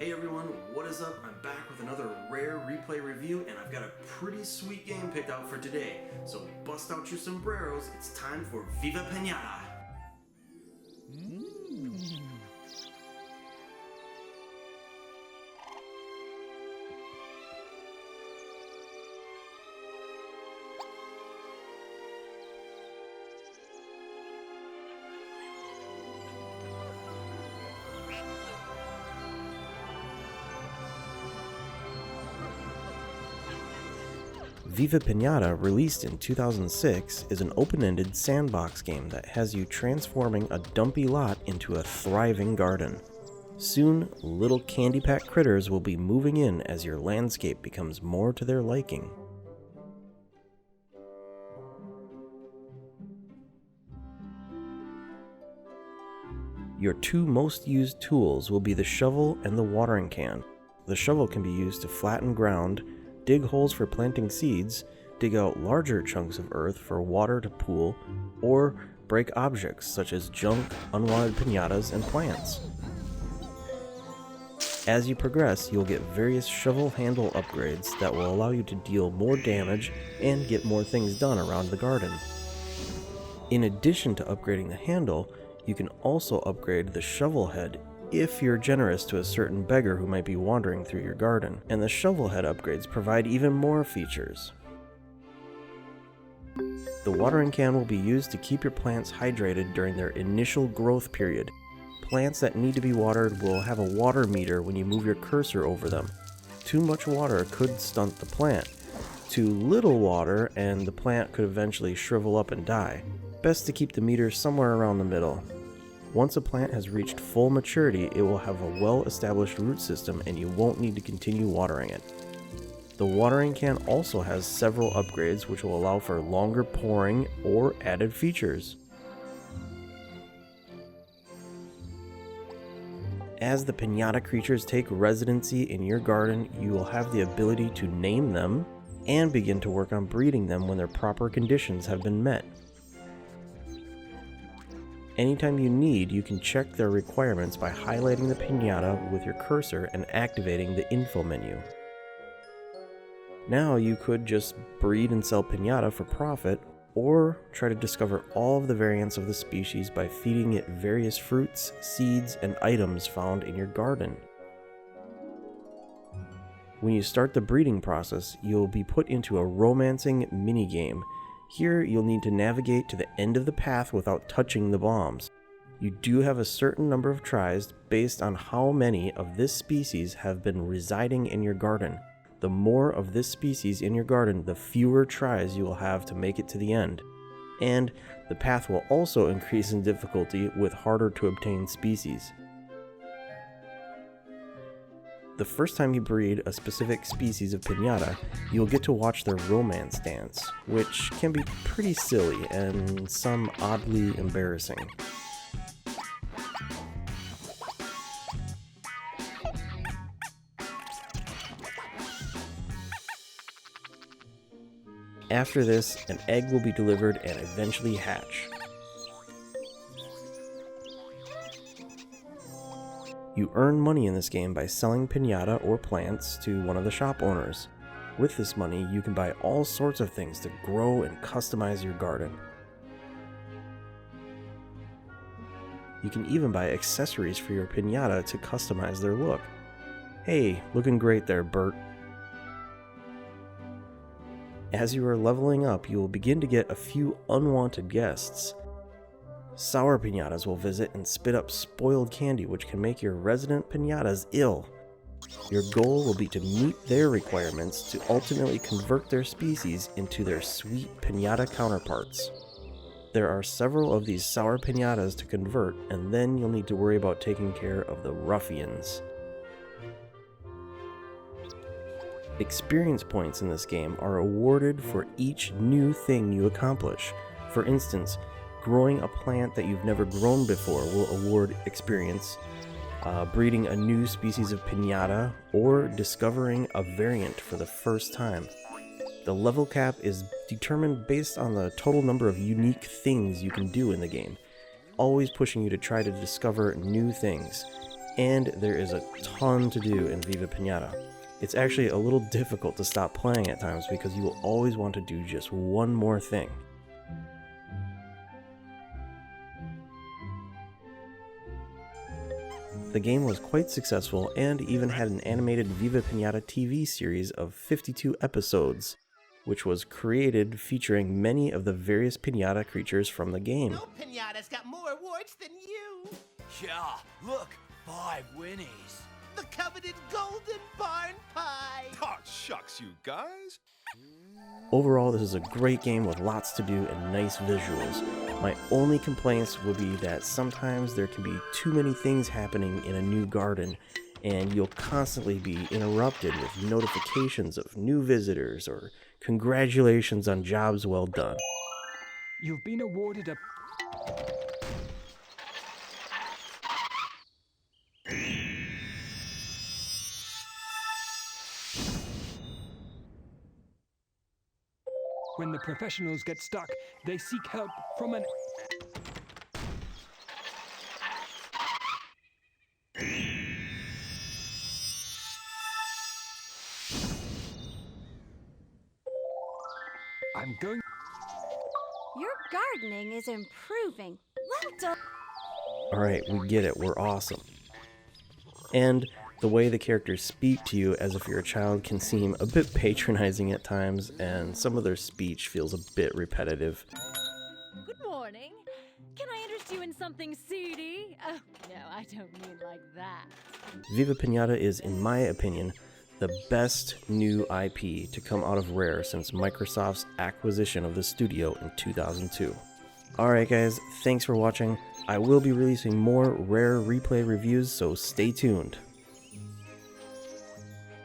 Hey everyone, what is up? I'm back with another rare replay review, and I've got a pretty sweet game picked out for today. So bust out your sombreros, it's time for Viva Pinata! Viva Pinata, released in 2006, is an open-ended sandbox game that has you transforming a dumpy lot into a thriving garden. Soon, little candy-packed critters will be moving in as your landscape becomes more to their liking. Your two most used tools will be the shovel and the watering can. The shovel can be used to flatten ground, dig holes for planting seeds, dig out larger chunks of earth for water to pool, or break objects such as junk, unwanted piñatas, and plants. As you progress, you'll get various shovel handle upgrades that will allow you to deal more damage and get more things done around the garden. In addition to upgrading the handle, you can also upgrade the shovel head if you're generous to a certain beggar who might be wandering through your garden, and the shovel head upgrades provide even more features. The watering can will be used to keep your plants hydrated during their initial growth period. Plants that need to be watered will have a water meter when you move your cursor over them. Too much water could stunt the plant. Too little water and the plant could eventually shrivel up and die. Best to keep the meter somewhere around the middle. Once a plant has reached full maturity, it will have a well-established root system and you won't need to continue watering it. The watering can also has several upgrades which will allow for longer pouring or added features. As the piñata creatures take residency in your garden, you will have the ability to name them and begin to work on breeding them when their proper conditions have been met. Anytime you need, you can check their requirements by highlighting the piñata with your cursor and activating the info menu. Now you could just breed and sell piñata for profit, or try to discover all of the variants of the species by feeding it various fruits, seeds, and items found in your garden. When you start the breeding process, you'll be put into a romancing minigame. Here, you'll need to navigate to the end of the path without touching the bombs. You do have a certain number of tries based on how many of this species have been residing in your garden. The more of this species in your garden, the fewer tries you will have to make it to the end. And the path will also increase in difficulty with harder to obtain species. The first time you breed a specific species of piñata, you'll get to watch their romance dance, which can be pretty silly and some oddly embarrassing. After this, an egg will be delivered and eventually hatch. You earn money in this game by selling piñata or plants to one of the shop owners. With this money, you can buy all sorts of things to grow and customize your garden. You can even buy accessories for your piñata to customize their look. Hey, looking great there, Bert. As you are leveling up, you will begin to get a few unwanted guests. Sour piñatas will visit and spit up spoiled candy, which can make your resident piñatas ill. Your goal will be to meet their requirements to ultimately convert their species into their sweet piñata counterparts. There are several of these sour piñatas to convert, and then you'll need to worry about taking care of the ruffians. Experience points in this game are awarded for each new thing you accomplish. For instance, growing a plant that you've never grown before will award experience, breeding a new species of piñata, or discovering a variant for the first time. The level cap is determined based on the total number of unique things you can do in the game, always pushing you to try to discover new things. And there is a ton to do in Viva Pinata. It's actually a little difficult to stop playing at times because you will always want to do just one more thing. The game was quite successful and even had an animated Viva Pinata TV series of 52 episodes, which was created featuring many of the various pinata creatures from the game. No pinata's got more awards than you. Yeah, look, 5 winnies. The coveted golden barn pie. Oh, shucks, you guys. Overall, this is a great game with lots to do and nice visuals. My only complaints will be that sometimes there can be too many things happening in a new garden, and you'll constantly be interrupted with notifications of new visitors or congratulations on jobs well done. You've been awarded a... When the professionals get stuck, they seek help from an... I'm going... Your gardening is improving. Well done. Alright, we get it, we're awesome. And the way the characters speak to you as if you're a child can seem a bit patronizing at times, and some of their speech feels a bit repetitive. Good morning. Can I interest you in something seedy? Oh, no, I don't mean like that. Viva Pinata is, in my opinion, the best new IP to come out of Rare since Microsoft's acquisition of the studio in 2002. Alright guys, thanks for watching. I will be releasing more Rare replay reviews, so stay tuned.